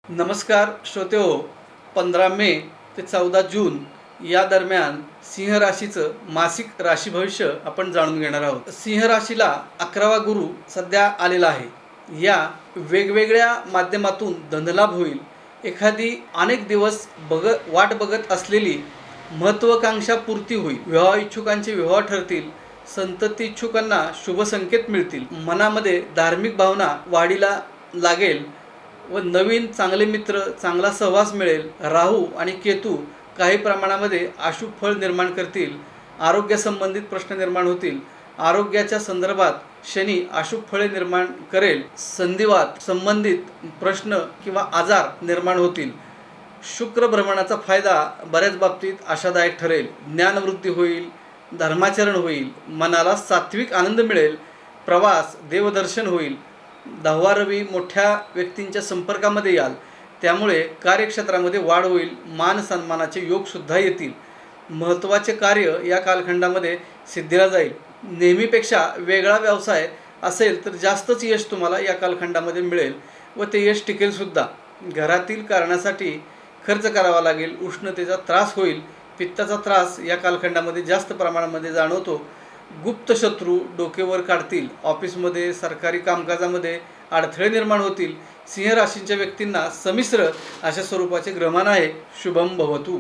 नमस्कार श्रोतेहो, 15 मे ते 14 जून या दरम्यान सिंह राशीचं मासिक राशी भविष्य आपण जाणून घेणार आहोत। सिंह राशीला 11वा गुरु सध्या आलेला आहे। या वेगवेगळ्या माध्यमातून धनलाभ होईल। एखादी अनेक दिवस वाट बघत असलेली महत्त्वाकांक्षा पूर्ती होईल। विवाह इच्छुकांचे विवाह ठरतील। संतती इच्छुकांना शुभ संकेत मिळतील। मनामध्ये धार्मिक भावना वाढीला लागेल व नवीन चांगले मित्र, चांगला सहवास मिळेल। राहू आणि केतू काही प्रमाणामध्ये अशुभ फळ निर्माण करतील। आरोग्यासंबंधित प्रश्न निर्माण होतील। आरोग्याच्या संदर्भात शनी अशुभ फळे निर्माण करेल। संधिवात संबंधित प्रश्न किंवा आजार निर्माण होतील। शुक्र भ्रमणाचा फायदा बऱ्याच बाबतीत आशादायक ठरेल। ज्ञानवृद्धी होईल, धर्माचरण होईल, मनाला सात्विक आनंद मिळेल। प्रवास, देवदर्शन होईल। 10वा रवी मोठ्या व्यक्तींच्या संपर्कामध्ये याल, त्यामुळे कार्यक्षेत्रामध्ये वाढ होईल। मान सन्मानाचे योग सुद्धा येतील। महत्त्वाचे कार्य या कालखंडामध्ये सिद्धीला जाईल। नेहमीपेक्षा वेगळा व्यवसाय असेल तर जास्तच यश तुम्हाला या कालखंडामध्ये मिळेल व ते यश टिकेल सुद्धा। घरातील कारणासाठी खर्च करावा लागेल। उष्णतेचा त्रास होईल। पित्ताचा त्रास या कालखंडामध्ये जास्त प्रमाणामध्ये जाणवतो। गुप्त शत्रू डोकेवर काढतील। ऑफिसमध्ये, सरकारी कामकाजामध्ये अडथळे निर्माण होतील। सिंह राशीच्या व्यक्तींना संमिश्र अशा स्वरूपाचे ग्रहमान आहे। शुभम भवतु।